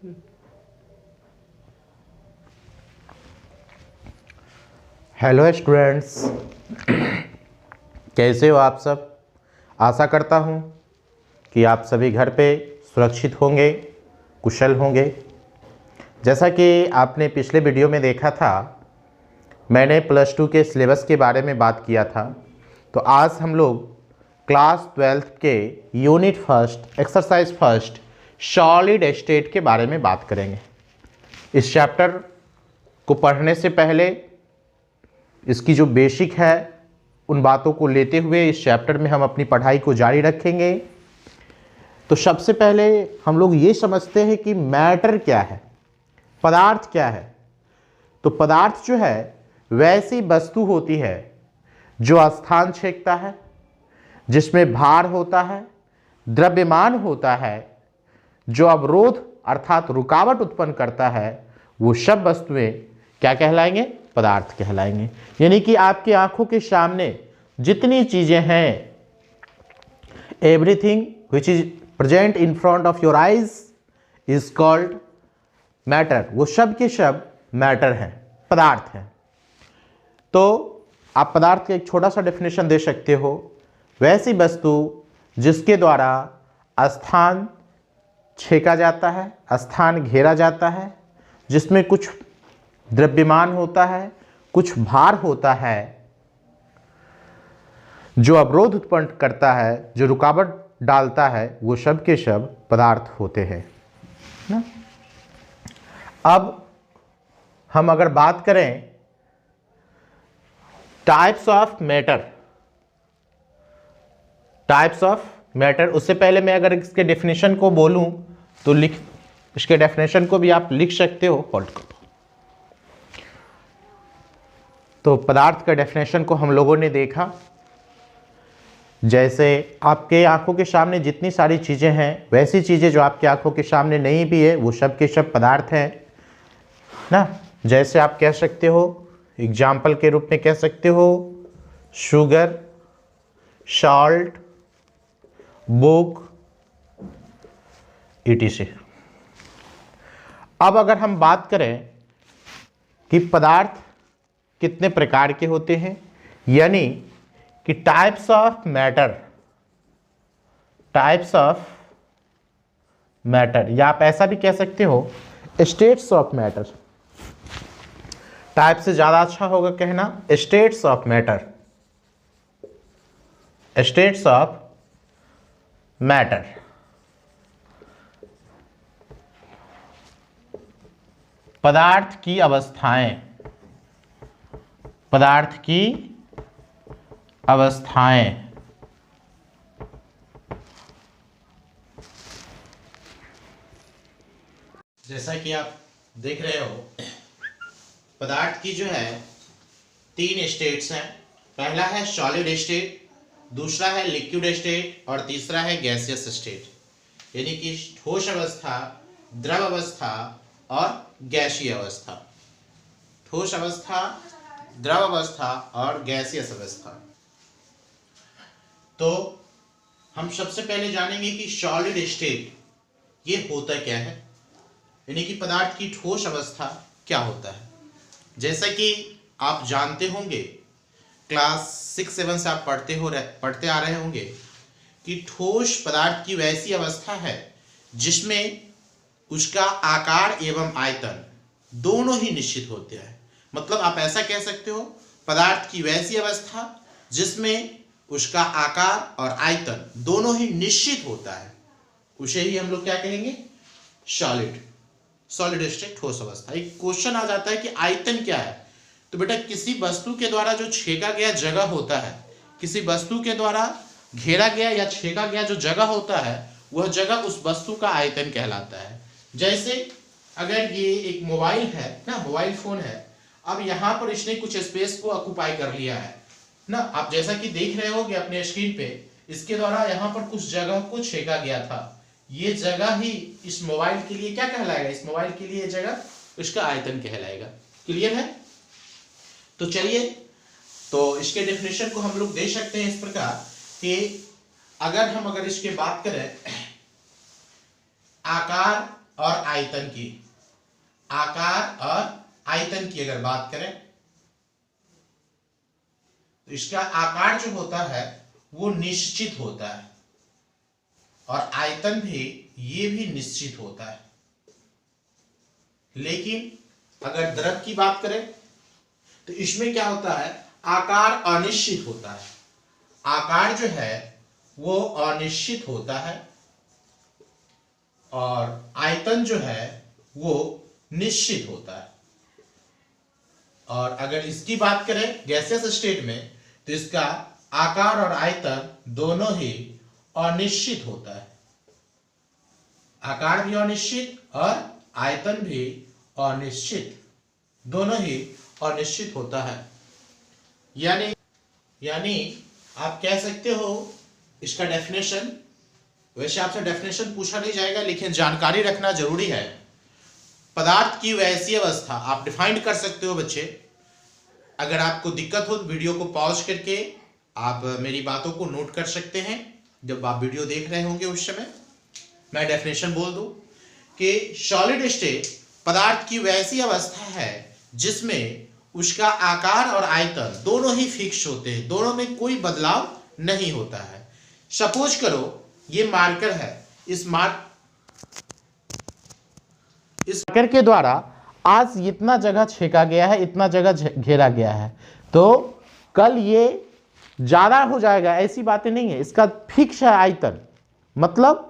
Hello students, कैसे हो आप सब। आशा करता हूँ कि आप सभी घर पे सुरक्षित होंगे, कुशल होंगे। जैसा कि आपने पिछले वीडियो में देखा था, मैंने प्लस 2 के सिलेबस के बारे में बात किया था। तो आज हम लोग क्लास 12 के unit first exercise first solid state के बारे में बात करेंगे। इस चैप्टर को पढ़ने से पहले इसकी जो बेसिक है उन बातों को लेते हुए इस चैप्टर में हम अपनी पढ़ाई को जारी रखेंगे। तो सबसे पहले हम लोग ये समझते हैं कि मैटर क्या है, पदार्थ क्या है। तो पदार्थ जो है वैसी वस्तु होती है जो स्थान छेदता है, जिसमें भार होता है, द्रव्यमान होता है, जो अवरोध अर्थात रुकावट उत्पन्न करता है। वो सब वस्तुएं क्या कहलाएंगे? पदार्थ कहलाएंगे। यानी कि आपकी आंखों के सामने जितनी चीजें हैं, everything which is present in front of your eyes is called matter. वो सब के सब मैटर हैं, पदार्थ हैं। तो आप पदार्थ का एक छोटा सा डेफिनेशन दे सकते हो, वैसी वस्तु जिसके द्वारा स्थान छेका जाता है, स्थान घेरा जाता है, जिसमें कुछ द्रव्यमान होता है, कुछ भार होता है, जो अवरोध उत्पन्न करता है, जो रुकावट डालता है, वो सब के सब पदार्थ होते हैं ना। अब हम अगर बात करें टाइप्स ऑफ मैटर, उससे पहले मैं अगर इसके डेफिनेशन को बोलूं तो इसके डेफिनेशन को भी आप लिख सकते हो। होल्ड करो। तो पदार्थ का डेफिनेशन को हम लोगों ने देखा, जैसे आपके आंखों के सामने जितनी सारी चीजें हैं, वैसी चीजें जो आपकी आंखों के सामने नहीं भी है, वो सब के सब पदार्थ हैं ना। जैसे आप कह सकते हो, एग्जाम्पल के रूप में कह सकते हो, शुगर, सॉल्ट, बुक, etc। अब अगर हम बात करें कि पदार्थ कितने प्रकार के होते हैं, यानी कि टाइप्स ऑफ मैटर, या आप ऐसा भी कह सकते हो स्टेट्स ऑफ मैटर। टाइप से ज्यादा अच्छा होगा कहना स्टेट्स ऑफ मैटर। पदार्थ की अवस्थाएं। जैसा कि आप देख रहे हो, पदार्थ की जो है 3 स्टेट्स हैं। पहला है सॉलिड स्टेट, दूसरा है लिक्विड स्टेट और तीसरा है गैसियस स्टेट। यानी कि ठोस अवस्था, द्रव अवस्था और गैसीय अवस्था। ठोस अवस्था, द्रव अवस्था और गैसीय अवस्था। तो हम सबसे पहले जानेंगे कि सॉलिड स्टेट ये होता क्या है, यानी कि पदार्थ की ठोस अवस्था क्या होता है। जैसा कि आप जानते होंगे, क्लास 6-7 से आप पढ़ते आ रहे होंगे कि ठोस पदार्थ की वैसी अवस्था है जिसमें उसका आकार एवं आयतन दोनों ही निश्चित होते हैं। मतलब आप ऐसा कह सकते हो, पदार्थ की वैसी अवस्था जिसमें उसका आकार और आयतन दोनों ही निश्चित होता है, उसे ही हम लोग क्या कहेंगे? सॉलिड स्टेट, ठोस अवस्था। एक क्वेश्चन आ जाता है कि आयतन क्या है। तो बेटा, किसी वस्तु के द्वारा जो छेका गया जगह होता है, किसी वस्तु के द्वारा घेरा गया या छेका गया जो जगह होता है, वह जगह उस वस्तु का आयतन कहलाता है। जैसे अगर ये एक मोबाइल है ना, मोबाइल फोन है, अब यहाँ पर इसने कुछ स्पेस को ऑक्युपाई कर लिया है ना। आप जैसा कि देख रहे हो कि अपने स्क्रीन पे इसके द्वारा यहाँ पर कुछ जगह को छेका गया था। ये जगह ही इस मोबाइल के लिए क्या कहलाएगा? इस मोबाइल के लिए जगह इसका आयतन कहलाएगा। क्लियर है? तो चलिए, तो इसके डेफिनेशन को हम लोग दे सकते हैं इस प्रकार कि अगर इसके बात करें, आकार और आयतन की, आकार और आयतन की अगर बात करें तो इसका आकार जो होता है वो निश्चित होता है और आयतन भी ये भी निश्चित होता है। लेकिन अगर द्रव की बात करें तो इसमें क्या होता है, आकार अनिश्चित होता है। आकार जो है वो अनिश्चित होता है और आयतन जो है वो निश्चित होता है। और अगर इसकी बात करें गैसियस स्टेट में तो इसका आकार और आयतन दोनों ही अनिश्चित होता है। आकार भी अनिश्चित और आयतन भी अनिश्चित, दोनों ही अनिश्चित होता है। यानी आप कह सकते हो इसका डेफिनेशन, वैसे आपसे डेफिनेशन पूछा नहीं जाएगा लेकिन जानकारी रखना जरूरी है। पदार्थ की वैसी अवस्था आप डिफाइन कर सकते हो बच्चे। अगर आपको दिक्कत हो तो वीडियो को पॉज करके आप मेरी बातों को नोट कर सकते हैं। जब आप वीडियो देख रहे होंगे उस समय मैं डेफिनेशन बोल दूं कि सॉलिड स्टेट पदार्थ की वैसी अवस्था है जिसमें उसका आकार और आयतन दोनों ही फिक्स होते हैं, दोनों में कोई बदलाव नहीं होता है। सपोज करो ये मार्कर है, इस मार्कर के द्वारा आज इतना जगह छेका गया है, इतना जगह घेरा गया है, तो कल ये ज्यादा हो जाएगा, ऐसी बातें नहीं है। इसका फिक्स है आयतन, मतलब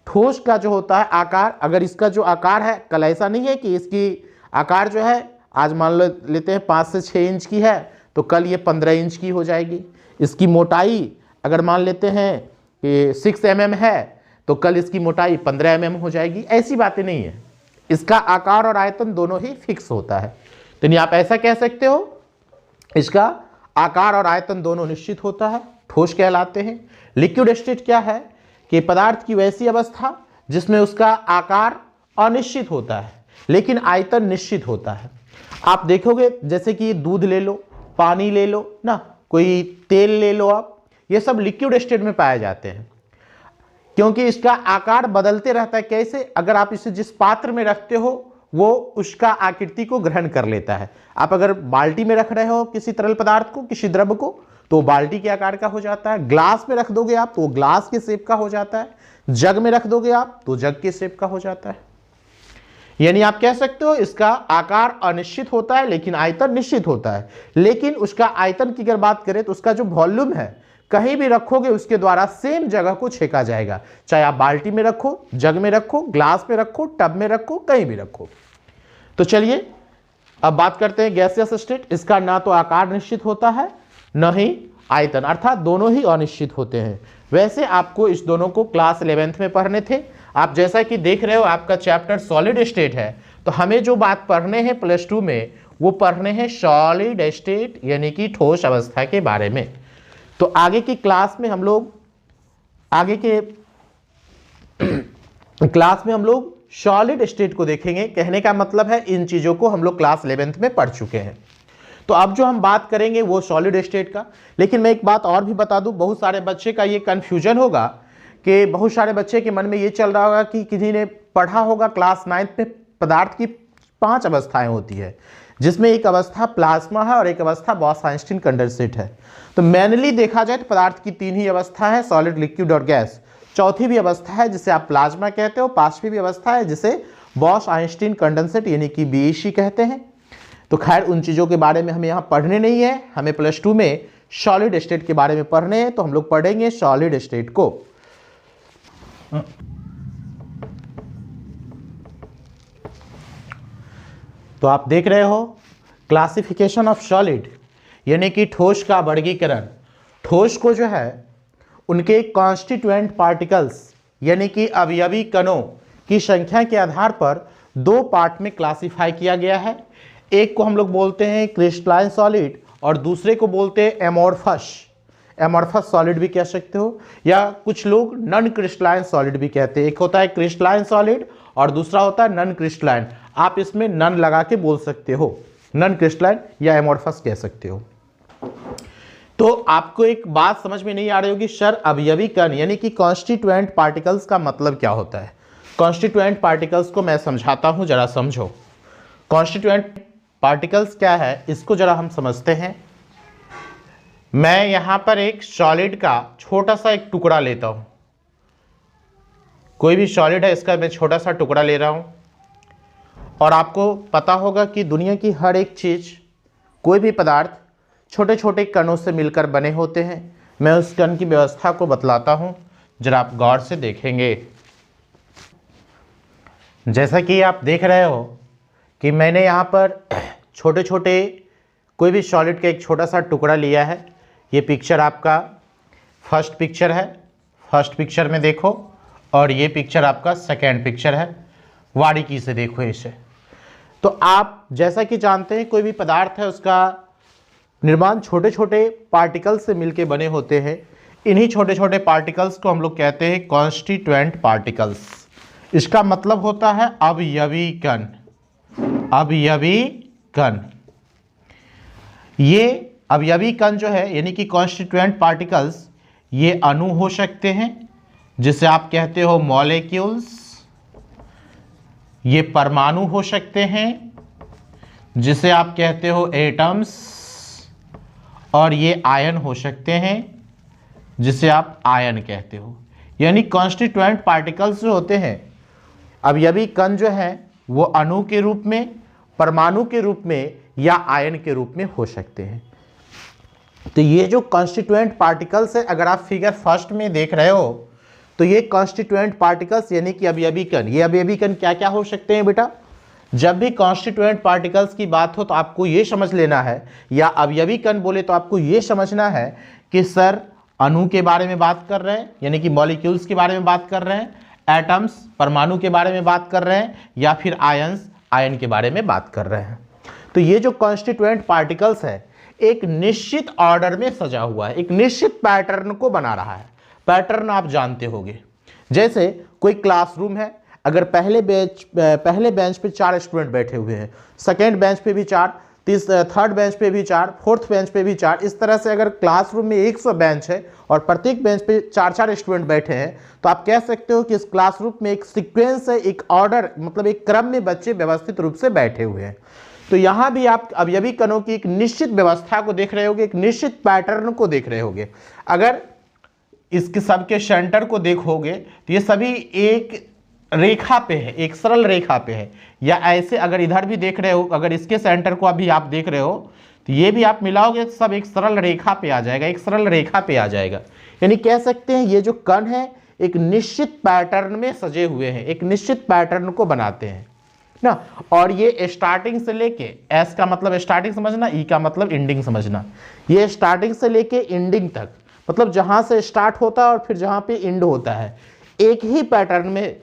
ठोस का जो होता है आकार, अगर इसका जो आकार है, कल ऐसा नहीं है कि इसकी आकार जो है आज मान लेते हैं 5 से 6 इंच की है तो कल ये 15 इंच की हो जाएगी। इसकी मोटाई अगर मान लेते हैं कि 6 mm है तो कल इसकी मोटाई 15 mm हो जाएगी, ऐसी बातें नहीं है। इसका आकार और आयतन दोनों ही फिक्स होता है। तो नहीं आप ऐसा कह सकते हो इसका आकार और आयतन दोनों निश्चित होता है, ठोस कहलाते हैं। लिक्विड स्टेट क्या है कि पदार्थ की वैसी अवस्था जिसमें उसका आकार अनिश्चित होता है लेकिन आयतन निश्चित होता है। आप देखोगे जैसे कि दूध ले लो, पानी ले लो ना, कोई तेल ले लो, आप ये सब लिक्विड स्टेट में पाए जाते हैं क्योंकि इसका आकार बदलते रहता है। कैसे, अगर आप इसे जिस पात्र में रखते हो वो उसका आकृति को ग्रहण कर लेता है। आप अगर बाल्टी में रख रहे हो किसी तरल पदार्थ को, किसी द्रव को, तो बाल्टी के आकार का हो जाता है। ग्लास में रख दोगे आप तो वो ग्लास के शेप का हो जाता है। जग में रख दोगे आप तो जग के शेप का हो जाता है। यानी आप कह सकते हो इसका आकार अनिश्चित होता है लेकिन आयतन निश्चित होता है। लेकिन उसका आयतन की अगर बात करें तो उसका जो वॉल्यूम है कहीं भी रखोगे उसके द्वारा सेम जगह को छेका जाएगा, चाहे आप बाल्टी में रखो, जग में रखो, ग्लास में रखो, टब में रखो, कहीं भी रखो। तो चलिए अब बात करते हैं गैसियस स्टेट। इसका ना तो आकार निश्चित होता है न ही आयतन, अर्थात दोनों ही अनिश्चित होते हैं। वैसे आपको इस दोनों को क्लास 11th में पढ़ने थे। आप जैसा कि देख रहे हो आपका चैप्टर सॉलिड स्टेट है, तो हमें जो बात पढ़ने हैं +2 में वो पढ़ने हैं सॉलिड स्टेट यानी कि ठोस अवस्था के बारे में। तो आगे की क्लास में हम लोग सॉलिड स्टेट को देखेंगे। कहने का मतलब है इन चीजों को हम लोग क्लास 11th में पढ़ चुके हैं। तो अब जो हम बात करेंगे वो सॉलिड स्टेट का। लेकिन मैं एक बात और भी बता दूं, बहुत सारे बच्चे का ये कंफ्यूजन होगा कि बहुत सारे बच्चे के मन में ये चल रहा होगा कि किसी ने पढ़ा होगा क्लास 9th में पदार्थ की 5 अवस्थाएं होती है, जिसमें एक अवस्था प्लाज्मा है और एक अवस्था बॉस-आइंस्टीन कंडेंसेट है। तो मैनली देखा जाए तो पदार्थ की 3 ही अवस्था है, सॉलिड, लिक्विड और गैस। चौथी भी अवस्था है जिसे आप प्लाज्मा कहते हो। 5वीं भी अवस्था है जिसे बॉस-आइंस्टीन कंडेंसेट यानी कि BEC कहते हैं। तो खैर उन चीज़ों के बारे में हमें यहाँ पढ़ने नहीं है, हमें +2 में सॉलिड स्टेट के बारे में पढ़ने हैं। तो हम लोग पढ़ेंगे सॉलिड स्टेट को। तो आप देख रहे हो क्लासिफिकेशन ऑफ सॉलिड यानी कि ठोस का वर्गीकरण। ठोस को जो है उनके कॉन्स्टिट्यूएंट पार्टिकल्स यानी कि अवयवी कणों की संख्या के आधार पर 2 पार्ट में क्लासिफाई किया गया है। एक को हम लोग बोलते हैं क्रिस्टलाइन सॉलिड और दूसरे को बोलते हैं एमॉर्फस सॉलिड भी कह सकते हो, या कुछ लोग नॉन क्रिस्टलाइन सॉलिड भी कहते हैं। एक होता है क्रिस्टलाइन सॉलिड और दूसरा होता है नॉन क्रिस्टलाइन। आप इसमें नन लगा के बोल सकते हो, नॉन क्रिस्टलाइन या एमॉर्फस कह सकते हो। तो आपको एक बात समझ में नहीं आ रही होगी, सर अवयवी कण यानी कि कॉन्स्टिट्यूएंट पार्टिकल्स का मतलब क्या होता है। कॉन्स्टिट्यूएंट पार्टिकल्स को मैं समझाता हूं, जरा समझो। कॉन्स्टिट्यूएंट पार्टिकल्स क्या है इसको जरा हम समझते हैं। मैं यहां पर एक सॉलिड का छोटा सा एक टुकड़ा लेता हूं, कोई भी सॉलिड है इसका मैं छोटा सा टुकड़ा ले रहा हूं, और आपको पता होगा कि दुनिया की हर एक चीज, कोई भी पदार्थ छोटे छोटे कणों से मिलकर बने होते हैं। मैं उस कण की व्यवस्था को बतलाता हूं, जरा आप गौर से देखेंगे। जैसा कि आप देख रहे हो कि मैंने यहाँ पर छोटे छोटे कोई भी सॉलिड का एक छोटा सा टुकड़ा लिया है। ये पिक्चर आपका फर्स्ट पिक्चर है, फर्स्ट पिक्चर में देखो, और ये पिक्चर आपका सेकेंड पिक्चर है। बारीकी से देखो इसे। तो आप जैसा कि जानते हैं कोई भी पदार्थ है उसका निर्माण छोटे छोटे पार्टिकल्स से मिलके बने होते हैं। इन्हीं छोटे छोटे पार्टिकल्स को हम लोग कहते हैं कॉन्स्टिट्यूएंट पार्टिकल्स। इसका मतलब होता है अवयवी कण। अवयवी कण, ये अवयवी कण जो है यानी कि कॉन्स्टिट्यूएंट पार्टिकल्स, ये अणु हो सकते हैं जिसे आप कहते हो मॉलिक्यूल्स, ये परमाणु हो सकते हैं जिसे आप कहते हो एटम्स, और ये आयन हो सकते हैं जिसे आप आयन कहते हो। यानी कॉन्स्टिट्यूएंट पार्टिकल्स जो होते हैं, अवयवी कण जो है, वो अणु के रूप में, परमाणु के रूप में या आयन के रूप में हो सकते हैं। तो ये जो कॉन्स्टिट्यूएंट पार्टिकल्स है, अगर आप फिगर फर्स्ट में देख रहे हो तो ये कॉन्स्टिट्यूएंट पार्टिकल्स यानी कि अवयवी कण। ये अवयवी कण क्या क्या हो सकते हैं बेटा? जब भी कॉन्स्टिट्यूएंट पार्टिकल्स की बात हो तो आपको ये समझ लेना है, या अवयवी कण बोले तो आपको ये समझना है कि सर अणु के बारे में बात कर रहे हैं, यानी कि मॉलिक्यूल्स के बारे में बात कर रहे हैं, एटम्स परमाणु के बारे में बात कर रहे हैं, या फिर आयंस आयन के बारे में बात कर रहे हैं। तो ये जो कॉन्स्टिट्यूएंट पार्टिकल्स है एक निश्चित ऑर्डर में सजा हुआ है, एक निश्चित पैटर्न को बना रहा है। पैटर्न आप जानते होंगे। जैसे कोई क्लासरूम है, अगर पहले बेंच पे 4 स्टूडेंट बैठे हुए हैं, सेकेंड बेंच पे भी 4, थर्ड बेंच पे भी 4, फोर्थ बेंच पे भी 4, इस तरह से अगर क्लासरूम में 100 बेंच है और प्रत्येक बेंच पे 4-4 स्टूडेंट बैठे हैं, तो आप कह सकते हो कि इस क्लासरूम में एक सीक्वेंस है, एक ऑर्डर, मतलब एक क्रम में बच्चे व्यवस्थित रूप से बैठे हुए हैं। तो यहां भी आप अवयवी कणों की एक निश्चित व्यवस्था को देख रहे होगे, एक निश्चित पैटर्न को देख रहे होगे। अगर इसके सबके सेंटर को देखोगे तो ये सभी एक रेखा पे है, एक सरल रेखा पे है, या ऐसे अगर इधर भी देख रहे हो, अगर इसके सेंटर को अभी आप देख रहे हो तो ये भी आप मिलाओगे तो सब एक सरल रेखा पे आ जाएगा, एक सरल रेखा पे आ जाएगा। यानी कह सकते हैं ये जो कण है एक निश्चित पैटर्न में सजे हुए हैं, एक निश्चित पैटर्न को बनाते हैं ना। और ये स्टार्टिंग से लेके, एस का मतलब स्टार्टिंग समझना, ई का मतलब एंडिंग समझना, ये स्टार्टिंग से लेके एंडिंग तक, मतलब जहां से स्टार्ट होता है और फिर जहां पे एंड होता है, एक ही पैटर्न में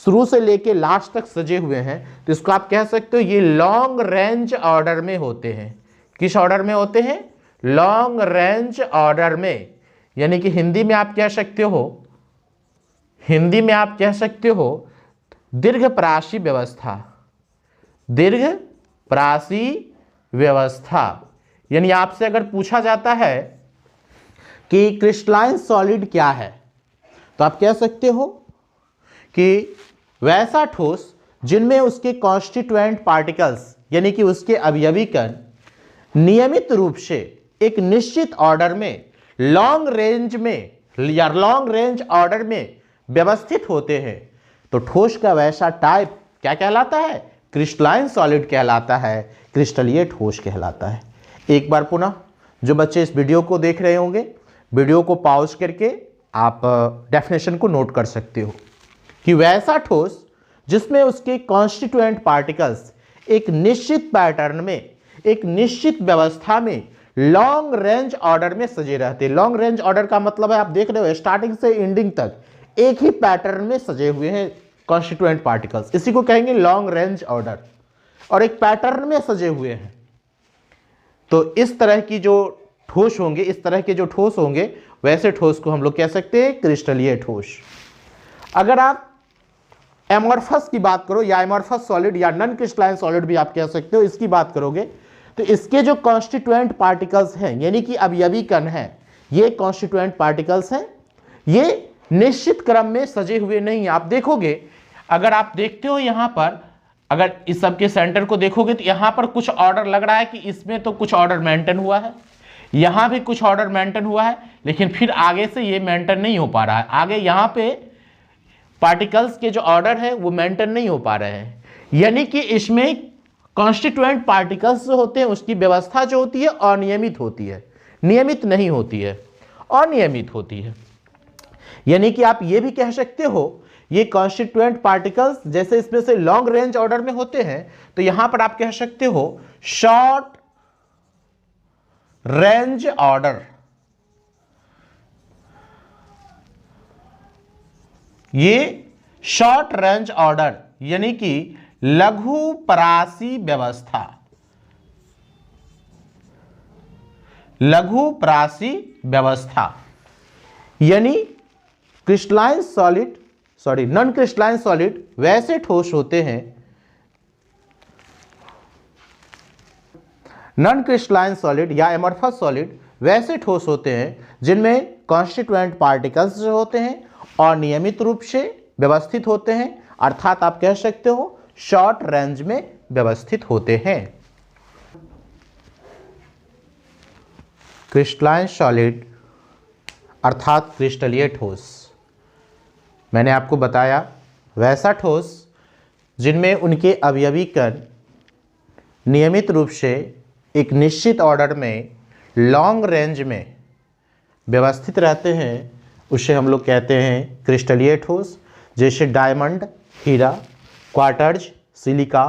शुरू से लेके लास्ट तक सजे हुए हैं। तो इसको आप कह सकते हो ये लॉन्ग रेंज ऑर्डर में होते हैं। किस ऑर्डर में होते हैं? लॉन्ग रेंज ऑर्डर में। यानी कि हिंदी में आप कह सकते हो, हिंदी में आप कह सकते हो दीर्घप्रासी व्यवस्था, दीर्घप्रासी व्यवस्था। यानी आपसे अगर पूछा जाता है कि क्रिस्टलाइन सॉलिड क्या है, तो आप कह सकते हो कि वैसा ठोस जिनमें उसके कॉन्स्टिट्यूएंट पार्टिकल्स यानी कि उसके अवयवी कण नियमित रूप से एक निश्चित ऑर्डर में, लॉन्ग रेंज में या लॉन्ग रेंज ऑर्डर में व्यवस्थित होते हैं। तो ठोस का वैसा टाइप क्या कहलाता है? क्रिस्टलाइन सॉलिड कहलाता है, क्रिस्टलीय ठोस कहलाता है। एक बार पुनः जो बच्चे इस वीडियो को देख रहे होंगे, वीडियो को पॉज करके आप डेफिनेशन को नोट कर सकते हो कि वैसा ठोस जिसमें उसके कॉन्स्टिट्यूएंट पार्टिकल्स एक निश्चित पैटर्न में, एक निश्चित व्यवस्था में लॉन्ग रेंज ऑर्डर में सजे रहते। लॉन्ग रेंज ऑर्डर का मतलब है आप देख रहे हो स्टार्टिंग से एंडिंग तक एक ही पैटर्न में सजे हुए हैं कॉन्स्टिट्यूएंट पार्टिकल्स, इसी को कहेंगे लॉन्ग रेंज ऑर्डर, और एक पैटर्न में सजे हुए हैं। तो इस तरह की जो ठोस होंगे, इस तरह के जो ठोस होंगे, वैसे ठोस को हम लोग कह सकते हैं क्रिस्टलीय ठोस। अगर आप एमॉर्फस की बात करो, या एमॉर्फस सॉलिड या नॉन क्रिस्टलाइन सॉलिड भी आप कह सकते हो, इसकी बात करोगे तो इसके जो कॉन्स्टिट्यूएंट पार्टिकल्स हैं यानी कि अवयवी कण हैं, ये कॉन्स्टिट्यूएंट पार्टिकल्स हैं, ये निश्चित क्रम में सजे हुए नहीं। आप देखोगे अगर आप देखते हो यहाँ पर, अगर इस सब के सेंटर को देखोगे तो यहाँ पर कुछ ऑर्डर लग रहा है कि इसमें तो कुछ ऑर्डर मेंटेन हुआ है, यहाँ भी कुछ ऑर्डर मेंटेन हुआ है, लेकिन फिर आगे से ये मेंटेन नहीं हो पा रहा है। आगे यहाँ पे पार्टिकल्स के जो ऑर्डर है वो मेंटेन नहीं हो पा रहे हैं, यानी कि इसमें कॉन्स्टिट्यूएंट पार्टिकल्स जो होते हैं उसकी व्यवस्था जो होती है अनियमित होती है, नियमित नहीं होती है, अनियमित होती है। यानी कि आप ये भी कह सकते हो ये कॉन्स्टिट्यूएंट पार्टिकल्स जैसे इसमें से लॉन्ग रेंज ऑर्डर में होते हैं, तो यहां पर आप कह सकते हो शॉर्ट रेंज ऑर्डर। ये शॉर्ट रेंज ऑर्डर यानी कि लघु परासी व्यवस्था, लघु परासी व्यवस्था यानी crystalline solid, non crystalline solid वैसे ठोस होते हैं, नॉन क्रिस्टलाइन सॉलिड या एमॉर्फस सॉलिड वैसे ठोस होते हैं जिनमें कॉन्स्टिट्यूएंट पार्टिकल्स जो होते हैं अनियमित रूप से व्यवस्थित होते हैं, अर्थात आप कह सकते हो शॉर्ट रेंज में व्यवस्थित होते हैं। क्रिस्टलाइन सॉलिड अर्थात क्रिस्टलीय ठोस, मैंने आपको बताया वैसा ठोस जिनमें उनके अवयवी कण नियमित रूप से एक निश्चित ऑर्डर में लॉन्ग रेंज में व्यवस्थित रहते हैं, उसे हम लोग कहते हैं क्रिस्टलीय ठोस। जैसे डायमंड, हीरा, quartz, silica,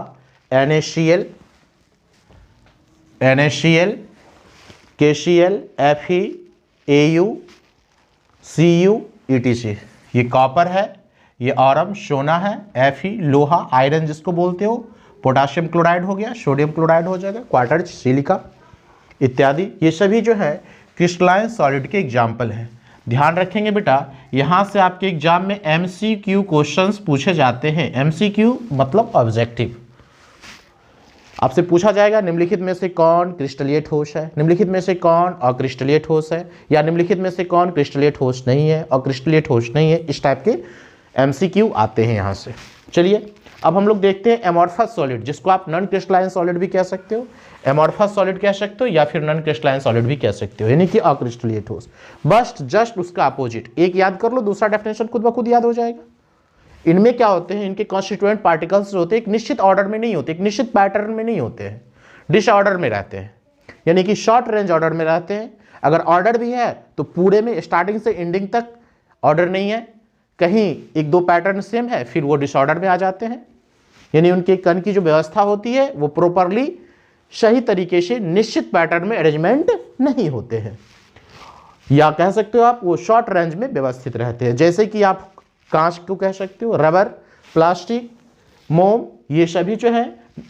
NaCl, KCl, Fe, Au, Cu, etc। ये कॉपर है, ये ऑरम सोना है, Fe लोहा, आयरन जिसको बोलते हो, पोटाशियम क्लोराइड हो गया, सोडियम क्लोराइड हो जाएगा, क्वार्ट्ज, सिलिका इत्यादि, ये सभी जो है क्रिस्टलाइन सॉलिड के एग्जाम्पल हैं। ध्यान रखेंगे बेटा, यहाँ से आपके एग्जाम में MCQ क्वेश्चंस पूछे जाते हैं। MCQ मतलब ऑब्जेक्टिव। आपसे पूछा जाएगा निम्नलिखित में से कौन क्रिस्टलीय ठोस है, निम्नलिखित में से कौन अक्रिस्टलीय ठोस है, या निम्नलिखित में से कौन क्रिस्टलीय ठोस नहीं है, अक्रिस्टलीय ठोस नहीं है। इस टाइप के MCQ आते हैं यहाँ से। चलिए अब हम लोग देखते हैं एमॉर्फस सॉलिड, जिसको आप नॉन क्रिस्टलाइन सॉलिड भी कह सकते हो, एमॉर्फस सॉलिड कह सकते हो, या फिर नॉन क्रिस्टलाइन सॉलिड भी कह सकते हो, यानी कि अक्रिस्टलीय ठोस। बस जस्ट उसका अपोजिट एक याद कर लो, दूसरा डेफिनेशन खुद ब खुद याद हो जाएगा। इनमें क्या होते हैं, इनके कॉन्स्टिट्यूएंट पार्टिकल्स जो होते हैं एक निश्चित ऑर्डर में नहीं होते, एक निश्चित पैटर्न में नहीं होते हैं, डिसऑर्डर में रहते हैं, यानी कि शॉर्ट रेंज ऑर्डर में रहते हैं। अगर ऑर्डर भी है तो पूरे में स्टार्टिंग से एंडिंग तक ऑर्डर नहीं है, कहीं एक दो पैटर्न सेम है, फिर वो डिसऑर्डर में आ जाते हैं। यानी उनके कण की जो व्यवस्था होती है वो प्रॉपरली सही तरीके से निश्चित पैटर्न में अरेंजमेंट नहीं होते हैं, या कह सकते हो आप वो शॉर्ट रेंज में व्यवस्थित रहते हैं। जैसे कि आप कांच को कह सकते हो, रबर, प्लास्टिक, मोम, ये सभी जो है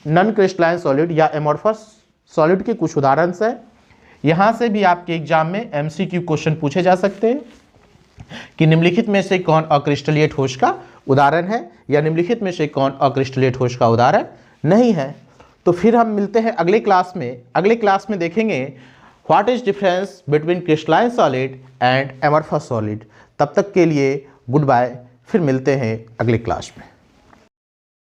नॉन क्रिस्टलाइन सॉलिड या एमॉर्फस सॉलिड के कुछ उदाहरण हैं। यहाँ से भी आपके एग्जाम में MCQ क्वेश्चन पूछे जा सकते हैं कि निम्नलिखित में से कौन अक्रिस्टलीय ठोस का उदाहरण है, या निम्नलिखित में से कौन अक्रिस्टलीय ठोस का उदाहरण नहीं है। तो फिर हम मिलते हैं अगले क्लास में। अगले क्लास में देखेंगे what is difference between crystalline solid and amorphous solid. तब तक के लिए गुड बाय, फिर मिलते हैं अगले क्लास में।